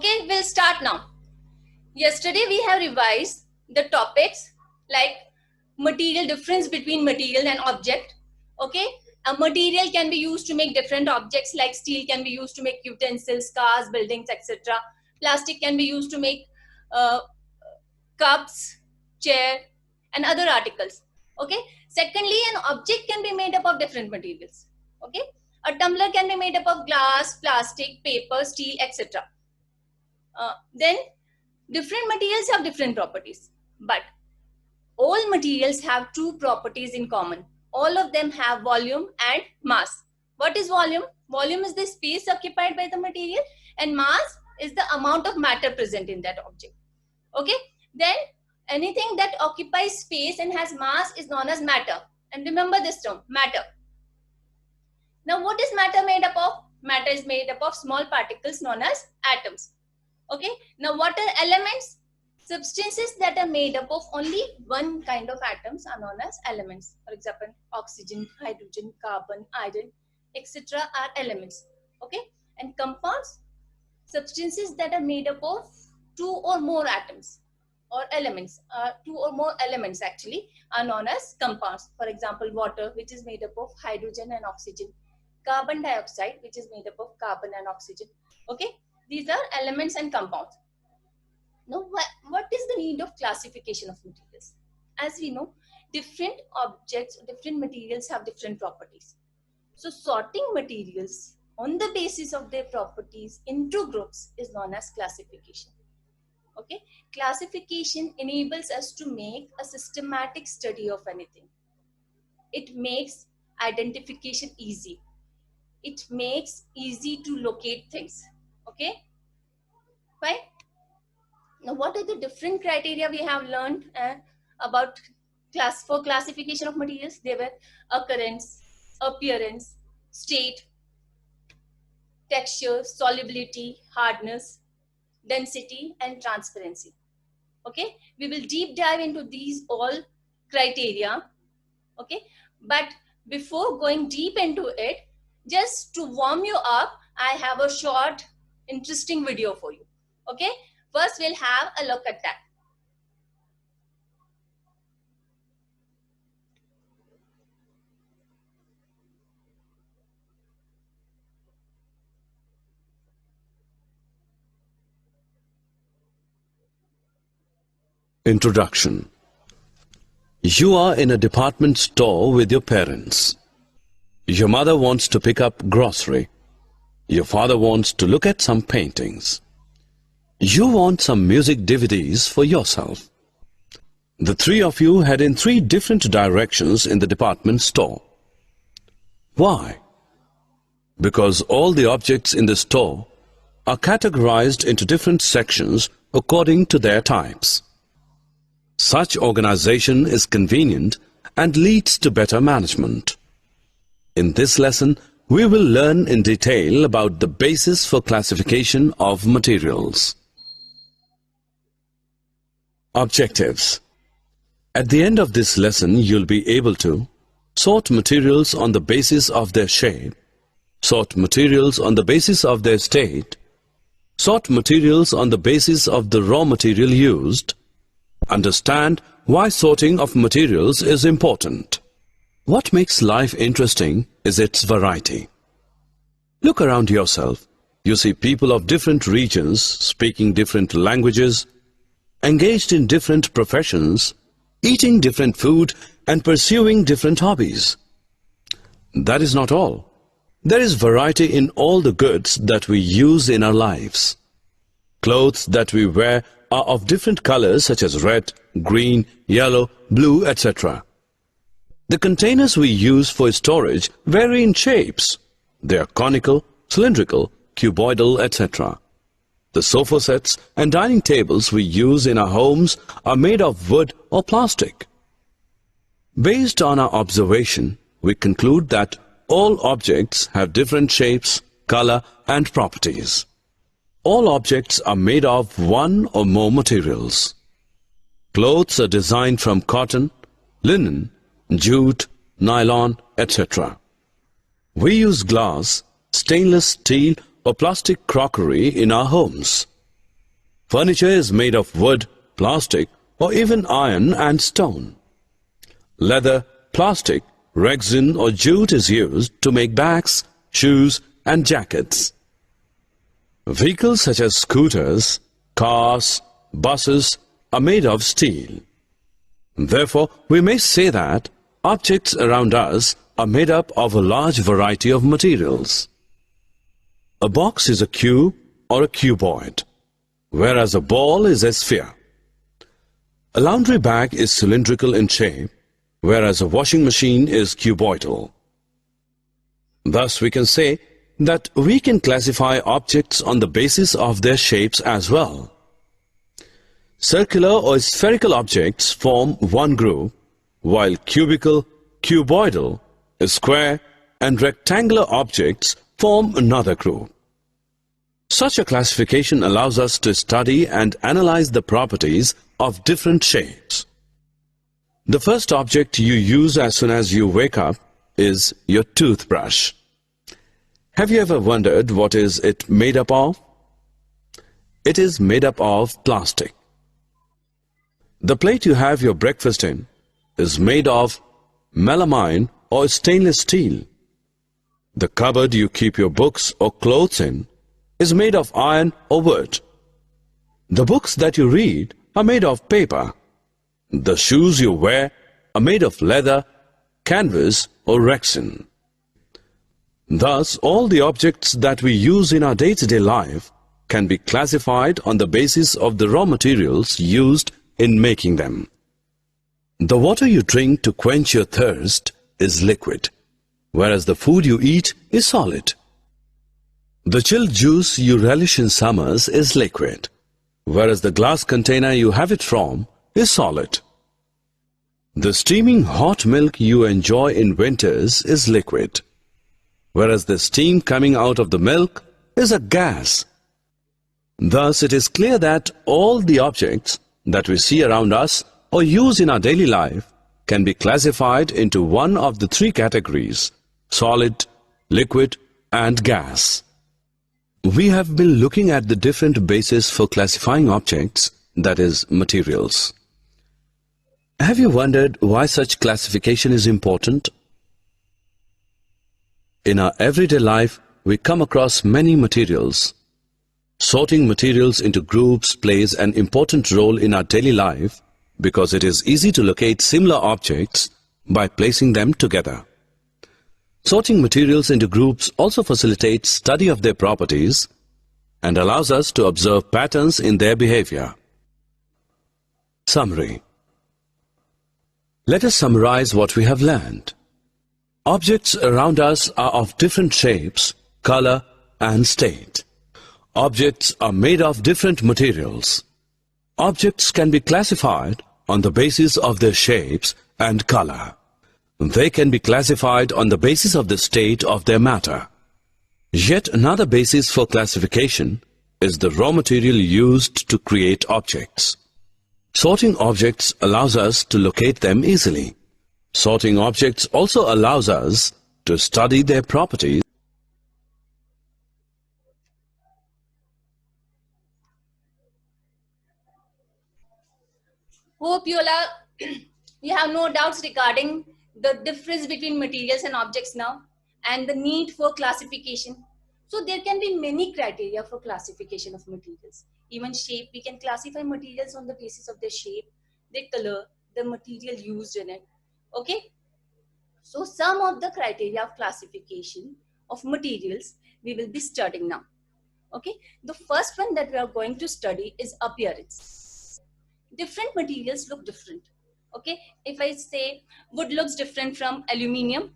Okay, we'll start now. Yesterday we have revised the topics like material, difference between material and object. Okay, a material can be used to make different objects, like steel can be used to make utensils, cars, buildings, etc. Plastic can be used to make cups, chair, and other articles. Okay. Secondly, an object can be made up of different materials. Okay. A tumbler can be made up of glass, plastic, paper, steel, etc. Then different materials have different properties, but all materials have two properties in common. All of them have volume and mass. What is volume? Volume is the space occupied by the material, and mass is the amount of matter present in that object. Okay. Then anything that occupies space and has mass is known as matter. And remember this term, matter. Now, what is matter made up of? Matter is made up of small particles known as atoms. Okay. Now, what are elements? Substances that are made up of only one kind of atoms are known as elements. For example, oxygen, hydrogen, carbon, iron, etc. are elements. Okay. And compounds, substances that are made up of two or more atoms or elements, two or more elements actually are known as compounds. For example, water, which is made up of hydrogen and oxygen, carbon dioxide, which is made up of carbon and oxygen. Okay, these are elements and compounds. Now, what is the need of classification of materials? As we know, different objects, different materials have different properties. So sorting materials on the basis of their properties into groups is known as classification. Okay, classification enables us to make a systematic study of anything. It makes identification easy. It makes easy to locate things. Okay, fine. Now, what are the different criteria we have learned about for classification of materials? They were occurrence, appearance, state, texture, solubility, hardness, density, and transparency. Okay, we will deep dive into these all criteria. Okay, but before going deep into it, just to warm you up, I have a short interesting video for you. Okay, first we'll have a look at that. Introduction. You are in a department store with your parents. Your mother wants to pick up grocery. Your father wants to look at some paintings. You want some music DVDs for yourself. The three of you head in three different directions in the department store. Why? Because all the objects in the store are categorized into different sections according to their types. Such organization is convenient and leads to better management. In this lesson, we will learn in detail about the basis for classification of materials. Objectives. At the end of this lesson, you'll be able to sort materials on the basis of their shape, sort materials on the basis of their state, sort materials on the basis of the raw material used, understand why sorting of materials is important. What makes life interesting is its variety. Look around yourself. You see people of different regions speaking different languages, engaged in different professions, eating different food and pursuing different hobbies. That is not all. There is variety in all the goods that we use in our lives. Clothes that we wear are of different colors such as red, green, yellow, blue, etc. The containers we use for storage vary in shapes. They are conical, cylindrical, cuboidal, etc. The sofa sets and dining tables we use in our homes are made of wood or plastic. Based on our observation, we conclude that all objects have different shapes, color, and properties. All objects are made of one or more materials. Clothes are designed from cotton, linen, jute, nylon, etc. We use glass, stainless steel or plastic crockery in our homes. Furniture is made of wood, plastic, or even iron and stone. Leather, plastic, resin or jute is used to make bags, shoes and jackets. Vehicles such as scooters, cars, buses are made of steel. Therefore, we may say that objects around us are made up of a large variety of materials. A box is a cube or a cuboid, whereas a ball is a sphere. A laundry bag is cylindrical in shape, whereas a washing machine is cuboidal. Thus, we can say that we can classify objects on the basis of their shapes as well. Circular or spherical objects form one group, while cubical, cuboidal, square, and rectangular objects form another group. Such a classification allows us to study and analyze the properties of different shapes. The first object you use as soon as you wake up is your toothbrush. Have you ever wondered what is it made up of? It is made up of plastic. The plate you have your breakfast in is made of melamine or stainless steel. The cupboard you keep your books or clothes in is made of iron or wood. The books that you read are made of paper. The shoes you wear are made of leather, canvas or resin. Thus, all the objects that we use in our day-to-day life can be classified on the basis of the raw materials used in making them. The water you drink to quench your thirst is liquid, whereas the food you eat is solid. The chilled juice you relish in summers is liquid, whereas the glass container you have it from is solid. The steaming hot milk you enjoy in winters is liquid, whereas the steam coming out of the milk is a gas. Thus, it is clear that all the objects that we see around us or use in our daily life can be classified into one of the three categories: solid, liquid, and gas. We have been looking at the different bases for classifying objects, that is, materials. Have you wondered why such classification is important? In our everyday life, we come across many materials. Sorting materials into groups plays an important role in our daily life because it is easy to locate similar objects by placing them together. Sorting materials into groups also facilitates study of their properties and allows us to observe patterns in their behavior. Summary. Let us summarize what we have learned. Objects around us are of different shapes, color, and state. Objects are made of different materials. Objects can be classified on the basis of their shapes and color. They can be classified on the basis of the state of their matter. Yet another basis for classification is the raw material used to create objects. Sorting objects allows us to locate them easily. Sorting objects also allows us to study their properties. Hope you all are, you have no doubts regarding the difference between materials and objects now and the need for classification. So there can be many criteria for classification of materials. Even shape, we can classify materials on the basis of their shape, their color, the material used in it. Okay. So some of the criteria of classification of materials we will be studying now. Okay. The first one that we are going to study is appearance. Different materials look different. Okay. If I say wood looks different from aluminium,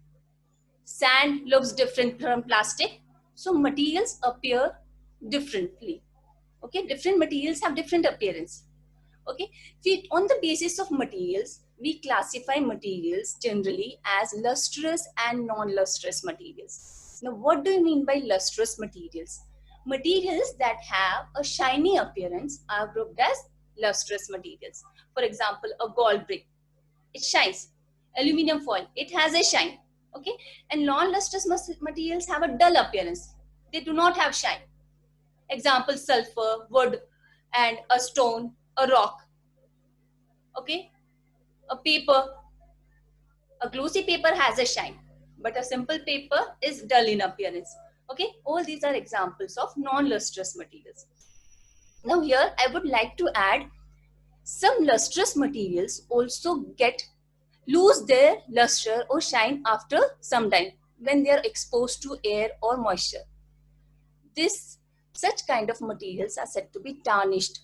sand looks different from plastic. So materials appear differently. Okay. Different materials have different appearance. Okay. On the basis of materials, we classify materials generally as lustrous and non-lustrous materials. Now, what do you mean by lustrous materials? Materials that have a shiny appearance are grouped as lustrous materials. For example, a gold brick, it shines. Aluminum foil, it has a shine. Okay, and non-lustrous materials have a dull appearance. They do not have shine. Example, sulfur, wood, and a stone, a rock. Okay, a paper, a glossy paper has a shine, but a simple paper is dull in appearance. Okay, all these are examples of non-lustrous materials. Now here I would like to add some lustrous materials also lose their luster or shine after some time when they are exposed to air or moisture. Such kind of materials are said to be tarnished.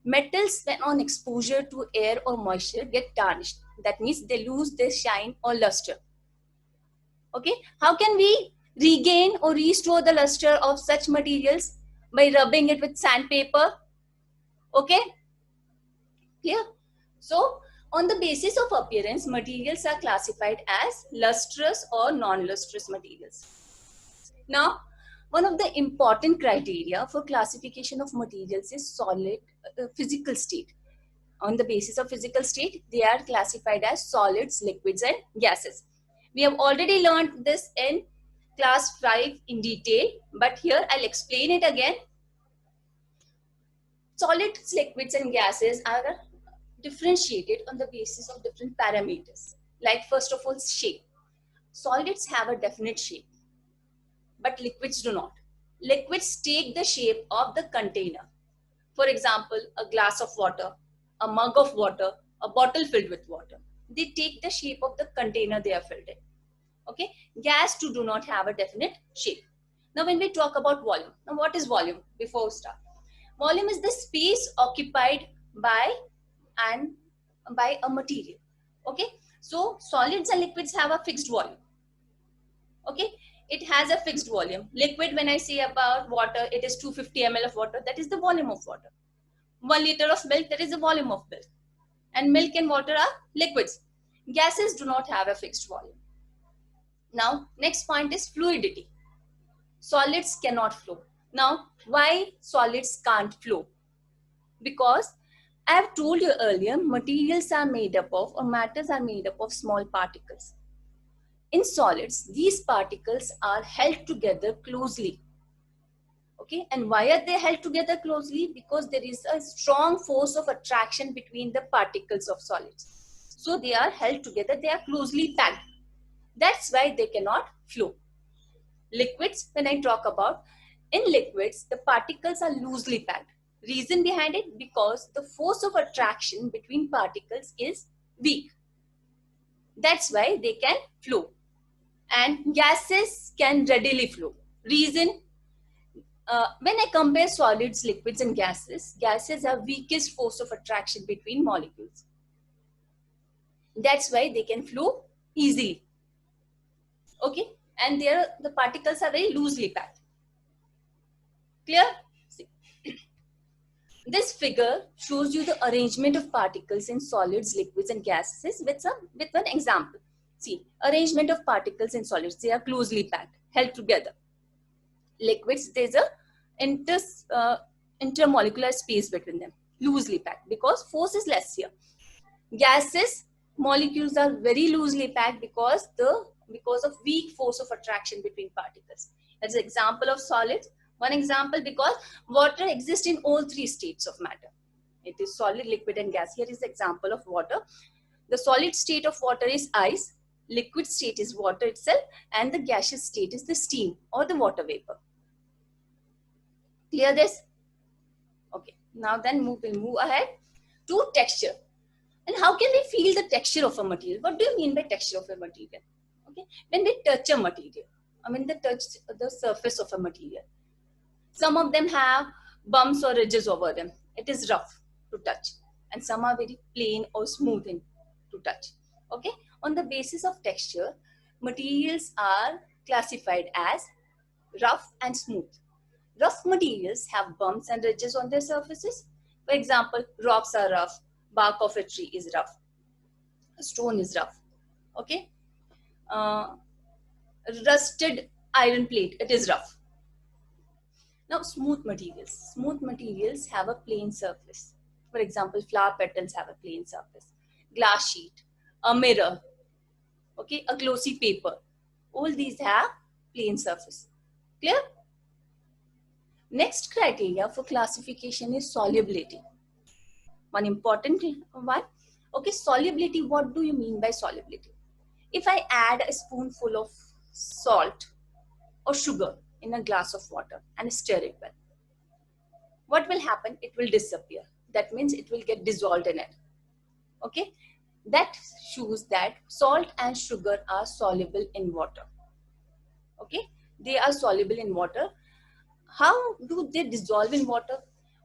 Metals, when on exposure to air or moisture, get tarnished. That means they lose their shine or luster. Okay, how can we regain or restore the luster of such materials? By rubbing it with sandpaper. Okay, here. So, on the basis of appearance, materials are classified as lustrous or non-lustrous materials. Now, one of the important criteria for classification of materials is solid physical state. On the basis of physical state, they are classified as solids, liquids, and gases. We have already learned this in class 5 in detail, but here I'll explain it again. Solids, liquids, and gases are differentiated on the basis of different parameters. Like first of all, shape. Solids have a definite shape, but liquids do not. Liquids take the shape of the container. For example, a glass of water, a mug of water, a bottle filled with water. They take the shape of the container they are filled in. Okay, gas too do not have a definite shape. Now when we talk about volume, now what is volume? Before we start, volume is the space occupied by a material. Okay, so solids and liquids have a fixed volume. Okay, it has a fixed volume. Liquid, when I say about water, it is 250 ml of water. That is the volume of water. 1 liter of milk, that is the volume of milk. And milk and water are liquids. Gases do not have a fixed volume. Now, next point is fluidity. Solids cannot flow. Now, why solids can't flow? Because I have told you earlier, materials are made up of, or matters are made up of small particles. In solids, these particles are held together closely. Okay, and why are they held together closely? Because there is a strong force of attraction between the particles of solids. So they are held together, they are closely packed. That's why they cannot flow. Liquids, when I talk about, in liquids, the particles are loosely packed. Reason behind it? Because the force of attraction between particles is weak. That's why they can flow. And gases can readily flow. Reason? When I compare solids, liquids, and gases, gases have weakest force of attraction between molecules. That's why they can flow easily. Okay, and the particles are very loosely packed. Clear? See. This figure shows you the arrangement of particles in solids, liquids, and gases with one example. See, arrangement of particles in solids, they are closely packed, held together. Liquids, there's a intermolecular space between them, loosely packed, because force is less here. Gases, molecules are very loosely packed because of weak force of attraction between particles. That's an example of solids. One example, because water exists in all three states of matter. It is solid, liquid, and gas. Here is the example of water. The solid state of water is ice, liquid state is water itself, and the gaseous state is the steam or the water vapor. Clear this? Okay, now then we'll move ahead to texture. And how can we feel the texture of a material? What do you mean by texture of a material? Okay, when we touch a material, touch the surface of a material. Some of them have bumps or ridges over them. It is rough to touch. And some are very plain or smooth to touch. Okay, on the basis of texture, materials are classified as rough and smooth. Rough materials have bumps and ridges on their surfaces. For example, rocks are rough, bark of a tree is rough, a stone is rough. Okay, rusted iron plate, it is rough. Now, smooth materials have a plain surface. For example, flower petals have a plain surface. Glass sheet, a mirror, okay, a glossy paper. All these have plain surface. Clear? Next criteria for classification is solubility. One important one. Okay, solubility. What do you mean by solubility? If I add a spoonful of salt or sugar in a glass of water and stir it well, what will happen? It will disappear. That means it will get dissolved in it. Okay, that shows that salt and sugar are soluble in water. Okay, they are soluble in water. How do they dissolve in water?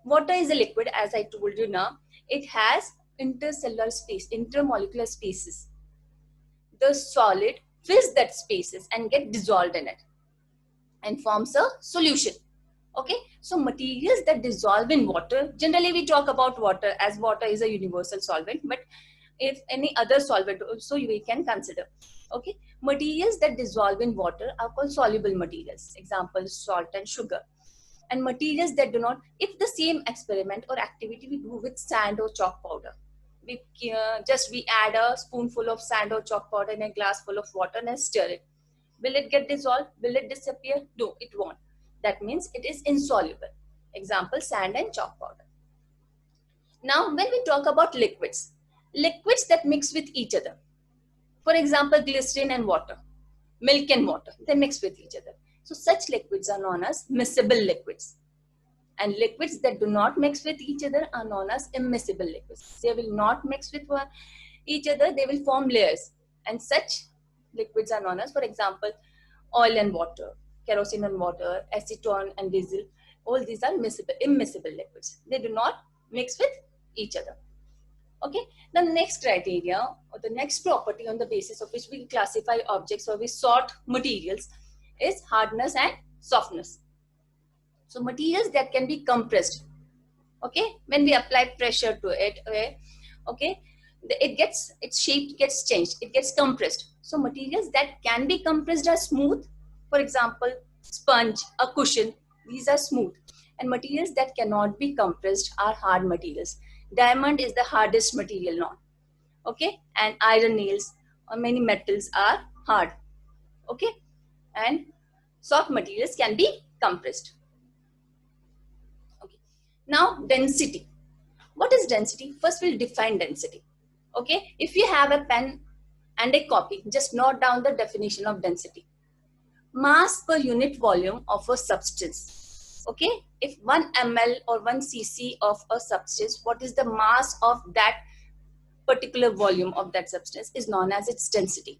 Water is a liquid, as I told you now. It has intercellular space, intermolecular spaces. The solid fills that spaces and get dissolved in it and forms a solution. Okay, so materials that dissolve in water, generally we talk about water as water is a universal solvent, but if any other solvent also we can consider. Okay, materials that dissolve in water are called soluble materials. Example, salt and sugar. And materials that do not, if the same experiment or activity we do with sand or chalk powder, we add a spoonful of sand or chalk powder in a glass full of water and stir it. Will it get dissolved? Will it disappear? No, it won't. That means it is insoluble. Example, sand and chalk powder. Now, when we talk about liquids, liquids that mix with each other. For example, glycerin and water, milk and water, they mix with each other. So such liquids are known as miscible liquids. And liquids that do not mix with each other are known as immiscible liquids. They will not mix with each other, they will form layers. And such liquids are known as, for example, oil and water, kerosene and water, acetone and diesel. All these are immiscible liquids. They do not mix with each other. Okay, the next criteria or the next property on the basis of which we classify objects or we sort materials is hardness and softness. So materials that can be compressed, okay, when we apply pressure to it, okay, its shape gets changed, it gets compressed. So materials that can be compressed are smooth. For example, sponge, a cushion, these are smooth. And materials that cannot be compressed are hard materials. Diamond is the hardest material known. Okay, and iron nails or many metals are hard. Okay, and soft materials can be compressed. Okay, now density. What is density? First we'll define density. Okay, if you have a pen and a copy, just note down the definition of density. Mass per unit volume of a substance. Okay, if 1 ml or 1 cc of a substance, what is the mass of that particular volume of that substance is known as its density.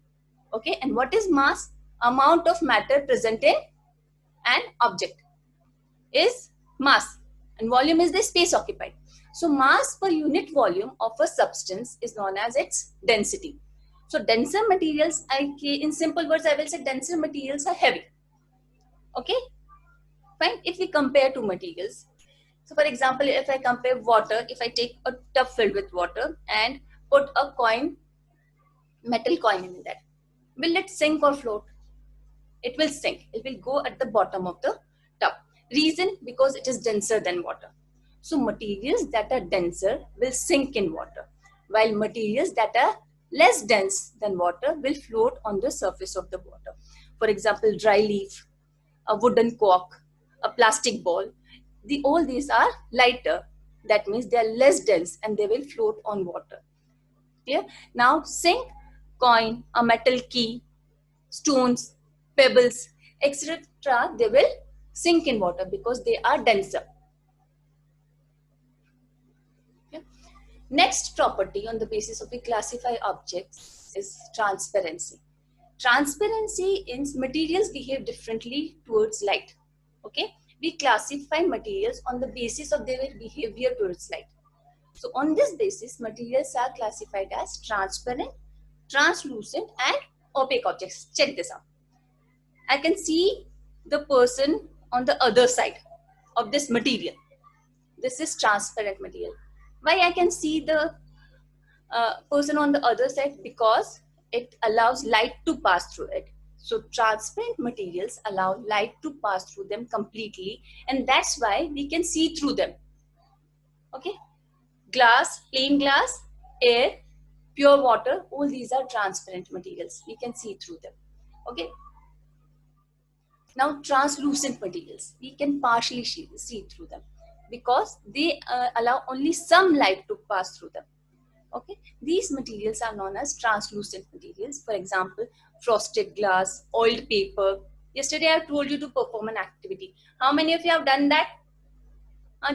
Okay, and what is mass? Amount of matter present in an object is mass, and volume is the space occupied. So mass per unit volume of a substance is known as its density. So denser materials, in simple words, I will say denser materials are heavy. Okay, fine. If we compare two materials, so for example, if I compare water, if I take a tub filled with water and put a coin, metal coin in that, will it sink or float? It will sink. It will go at the bottom of the tub. Reason? Because it is denser than water. So materials that are denser will sink in water, while materials that are less dense than water will float on the surface of the water. For example, dry leaf, a wooden cork, a plastic ball, all these are lighter. That means they are less dense and they will float on water. Clear? Now sink, coin, a metal key, stones, pebbles, etc. they will sink in water because they are denser. Okay. Next property on the basis of we classify objects is transparency. Transparency in materials behave differently towards light. Okay, we classify materials on the basis of their behavior towards light. So on this basis, materials are classified as transparent, translucent and opaque objects. Check this out. I can see the person on the other side of this material. This is transparent material. Why I can see the person on the other side? Because it allows light to pass through it. So transparent materials allow light to pass through them completely, and that's why we can see through them. Okay, glass, plain glass, air, pure water, all these are transparent materials. We can see through them. Okay. Now, translucent materials, we can partially see through them because they allow only some light to pass through them. Okay, these materials are known as translucent materials. For example, frosted glass, oiled paper. Yesterday I told you to perform an activity. How many of you have done that?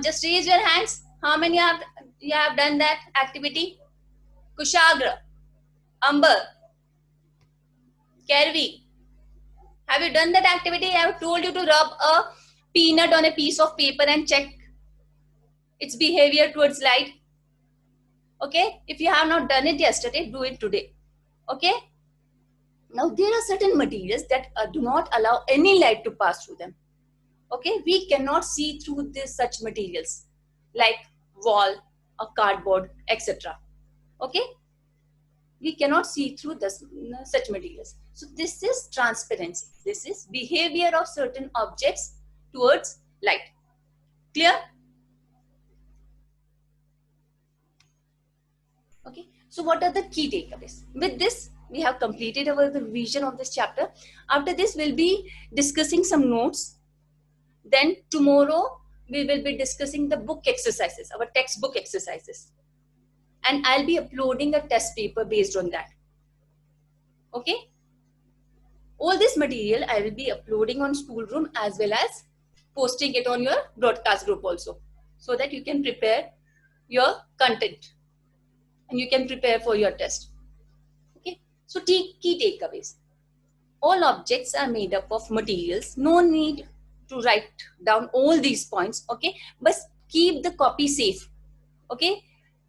Just raise your hands. How many you have done that activity? Kushagra, Amber, Kervi. Have you done that activity? I have told you to rub a peanut on a piece of paper and check its behavior towards light. Okay, if you have not done it yesterday, do it today. Okay, now there are certain materials that do not allow any light to pass through them. Okay, we cannot see through such materials like wall or cardboard, etc. Okay, we cannot see through such materials. So this is transparency. This is behavior of certain objects towards light. Clear? Okay, so what are the key takeaways? With this, we have completed our revision of this chapter. After this, we'll be discussing some notes. Then tomorrow, we will be discussing the book exercises, our textbook exercises. And I'll be uploading a test paper based on that. Okay? All this material I will be uploading on Schoolroom as well as posting it on your broadcast group also, so that you can prepare your content and you can prepare for your test. Okay, so key takeaways. All objects are made up of materials. No need to write down all these points. Okay, but keep the copy safe. Okay,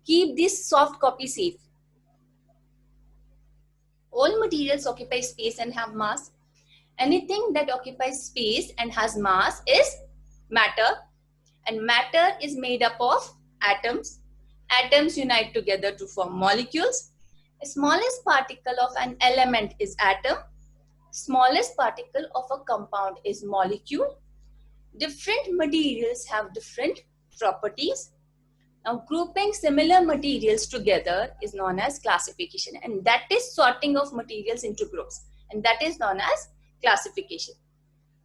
keep this soft copy safe. All materials occupy space and have mass. Anything that occupies space and has mass is matter, and matter is made up of atoms. Atoms unite together to form molecules. The smallest particle of an element is atom. Smallest particle of a compound is molecule. Different materials have different properties. Now, grouping similar materials together is known as classification, and that is sorting of materials into groups, and that is known as classification.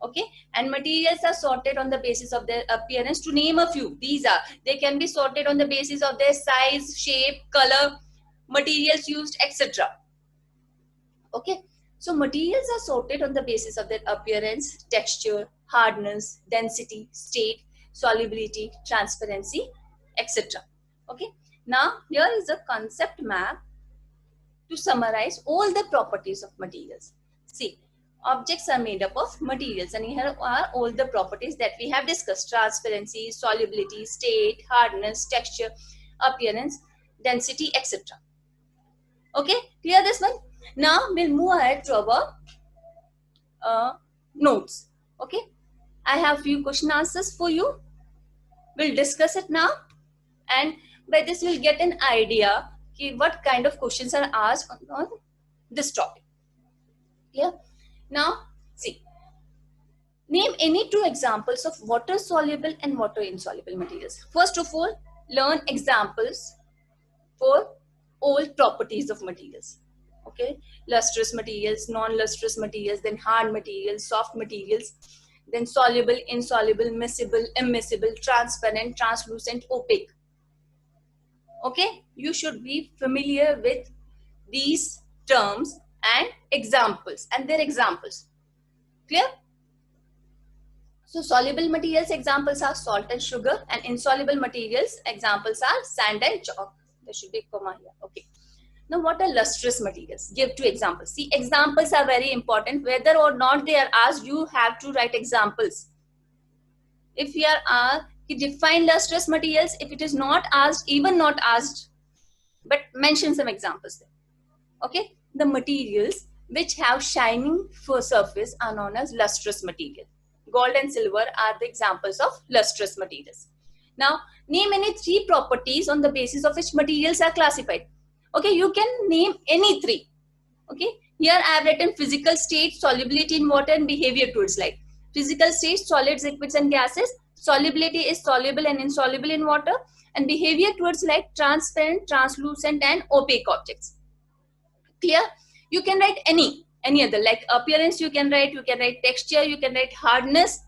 Okay, and materials are sorted on the basis of their appearance. To name a few, they can be sorted on the basis of their size, shape, color, materials used, etc. Okay, so materials are sorted on the basis of their appearance, texture, hardness, density, state, solubility, transparency, etc. Okay, now here is a concept map to summarize all the properties of materials. See, objects are made up of materials, and here are all the properties that we have discussed: transparency, solubility, state, hardness, texture, appearance, density, etc. Okay, clear this one? Now we'll move ahead to our notes. Okay, I have few question answers for you. We'll discuss it now, and by this we'll get an idea what kind of questions are asked on this topic. Clear? Now, see, name any two examples of water-soluble and water-insoluble materials. First of all, learn examples for all properties of materials. Okay, lustrous materials, non-lustrous materials, then hard materials, soft materials, then soluble, insoluble, miscible, immiscible, transparent, translucent, opaque. Okay, you should be familiar with these terms and examples and their examples. Clear? So soluble materials examples are salt and sugar, and insoluble materials examples are sand and chalk. There should be a comma here. Okay. Now what are lustrous materials? Give two examples. See, examples are very important. Whether or not they are asked, you have to write examples. If you are asked, define lustrous materials, if it is not asked, even not asked, but mention some examples there. Okay. The materials which have shining surface are known as lustrous material. Gold and silver are the examples of lustrous materials. Now, name any three properties on the basis of which materials are classified. Okay, you can name any three. Okay, here I have written physical state, solubility in water, and behavior towards light. Physical state, solids, liquids, and gases. Solubility is soluble and insoluble in water, and behavior towards light, transparent, translucent, and opaque objects. Clear? You can write any. Any other, like appearance you can write texture, you can write hardness,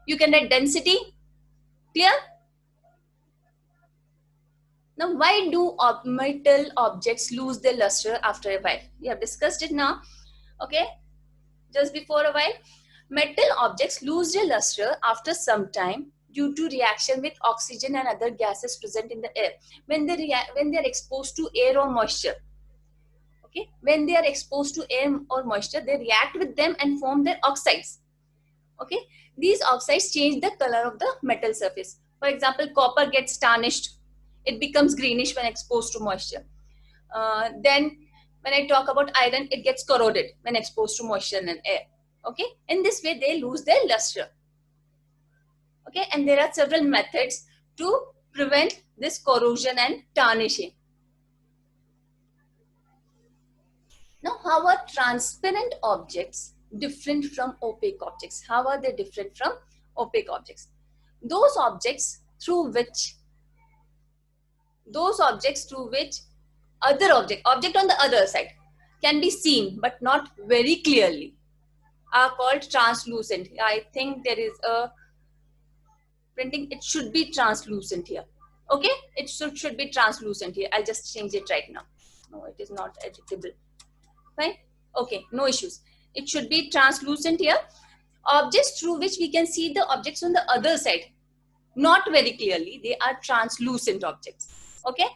you can write density. Clear? Now, why do metal objects lose their luster after a while? We have discussed it now. Okay, just before a while. Metal objects lose their luster after some time due to reaction with oxygen and other gases present in the air. When they are exposed to air or moisture. Okay, when they are exposed to air or moisture, they react with them and form their oxides. Okay, these oxides change the color of the metal surface. For example, copper gets tarnished. It becomes greenish when exposed to moisture. Then when I talk about iron, it gets corroded when exposed to moisture and air. Okay, in this way they lose their luster. Okay, and there are several methods to prevent this corrosion and tarnishing. Now, how are transparent objects different from opaque objects? How are they different from opaque objects? Those objects through which other object on the other side can be seen but not very clearly are called translucent. I think there is a printing, it should be translucent here. Okay, it should be translucent here. I'll just change it right now. No, it is not editable. Fine. Okay, no issues. It should be translucent here. Objects through which we can see the objects on the other side, not very clearly, they are translucent objects. Okay.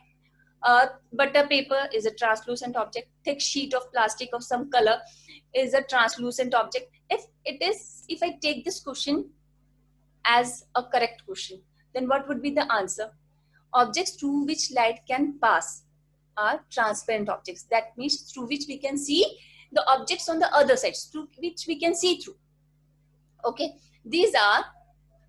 Butter paper is a translucent object. Thick sheet of plastic of some color is a translucent object. If I take this question as a correct question, then what would be the answer? Objects through which light can pass are transparent objects. That means through which we can see the objects on the other side, through which we can see through. Okay, these are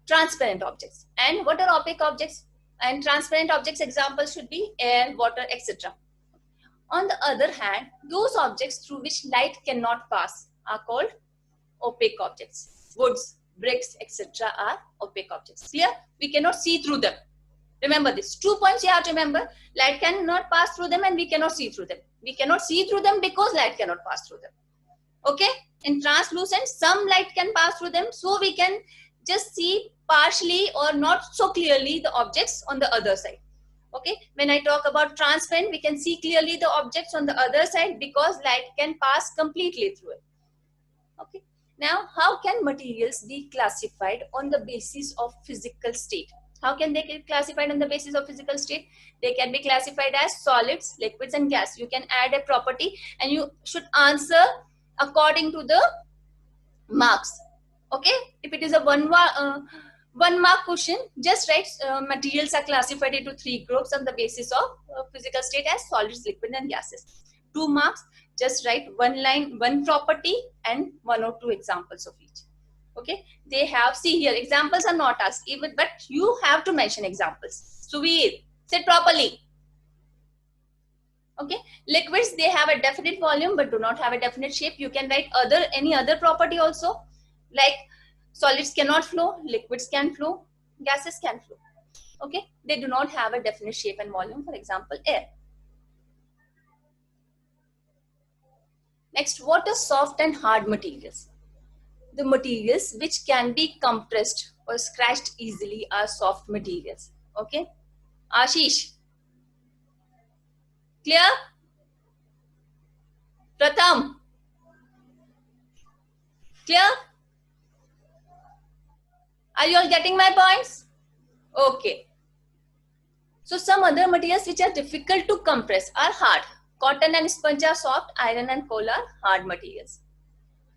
transparent objects. And what are opaque objects? And transparent objects examples should be air, water, etc. On the other hand, those objects through which light cannot pass are called opaque objects. Woods, bricks, etc. are opaque objects. Clear? We cannot see through them. Remember this. 2 points you have to remember. Light cannot pass through them and we cannot see through them. We cannot see through them because light cannot pass through them. Okay? In translucent, some light can pass through them, so we can just see partially or not so clearly the objects on the other side. Okay, when I talk about transparent, we can see clearly the objects on the other side because light can pass completely through it. Okay, now how can materials be classified on the basis of physical state? How can they get classified on the basis of physical state? They can be classified as solids, liquids and gas. You can add a property and you should answer according to the marks. Okay, if it is a one mark question, just write materials are classified into 3 groups on the basis of physical state as solids, liquid and gases. 2 marks, just write one line, one property and 1 or 2 examples of each. Okay, they have, see here, examples are not asked even, but you have to mention examples. Suvir, sit properly. Okay, liquids, they have a definite volume but do not have a definite shape. You can write any other property also, like solids cannot flow, liquids can flow, gases can flow. Okay, they do not have a definite shape and volume, for example, air. Next, what are soft and hard materials? The materials which can be compressed or scratched easily are soft materials. Okay, Ashish, clear? Pratham, clear? Are you all getting my points? Okay. So some other materials which are difficult to compress are hard. Cotton and sponge are soft, iron and coal are hard materials.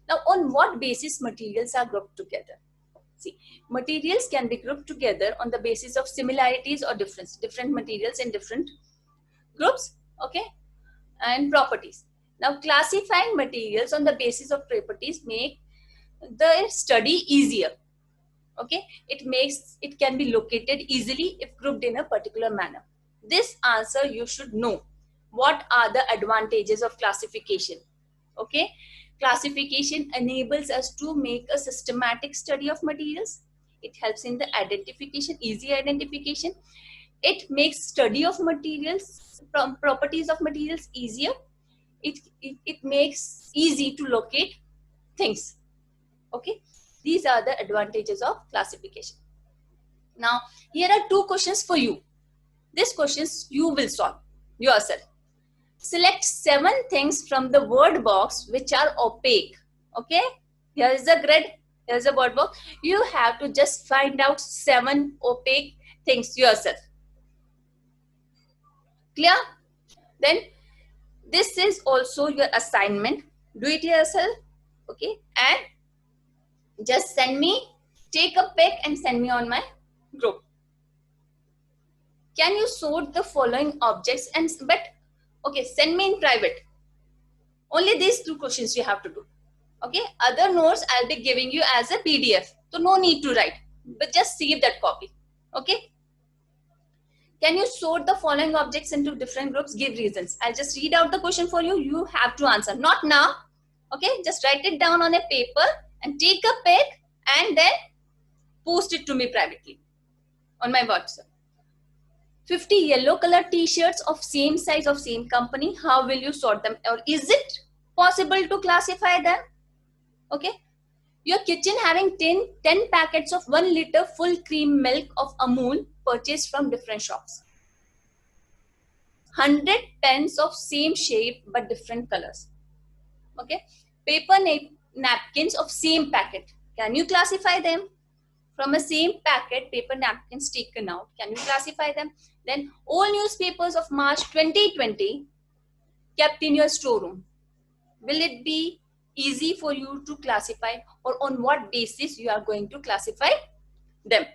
Now, on what basis materials are grouped together? See, materials can be grouped together on the basis of similarities or difference. Different materials in different groups, okay, and properties. Now, classifying materials on the basis of properties make the study easier. Okay, it can be located easily if grouped in a particular manner. This answer you should know. What are the advantages of classification? Okay, classification enables us to make a systematic study of materials. It helps in the identification, easy identification. It makes study of materials, properties of materials easier. It makes easy to locate things. Okay, these are the advantages of classification. Now, here are two questions for you. These questions you will solve yourself. Select 7 things from the word box which are opaque. Okay, here is the grid, here is the word box. You have to just find out 7 opaque things yourself. Clear? Then this is also your assignment. Do it yourself. Okay, and just send me, take a pic and send me on my group. Can you sort the following objects? And but okay, send me in private. Only these 2 questions you have to do. Okay, other notes I'll be giving you as a PDF, so no need to write, but just save that copy. Okay, can you sort the following objects into different groups? Give reasons. I'll just read out the question for you. You have to answer, not now. Okay, just write it down on a paper and take a pic and then post it to me privately on my WhatsApp. 50 yellow color t-shirts of same size of same company. How will you sort them? Or is it possible to classify them? Okay, your kitchen having 10 packets of 1 liter full cream milk of Amul purchased from different shops. 100 pens of same shape but different colors. Okay, paper napkins of same packet. Can you classify them? From a same packet, paper napkins taken out. Can you classify them? Then all newspapers of March 2020 kept in your storeroom. Will it be easy for you to classify, or on what basis you are going to classify them?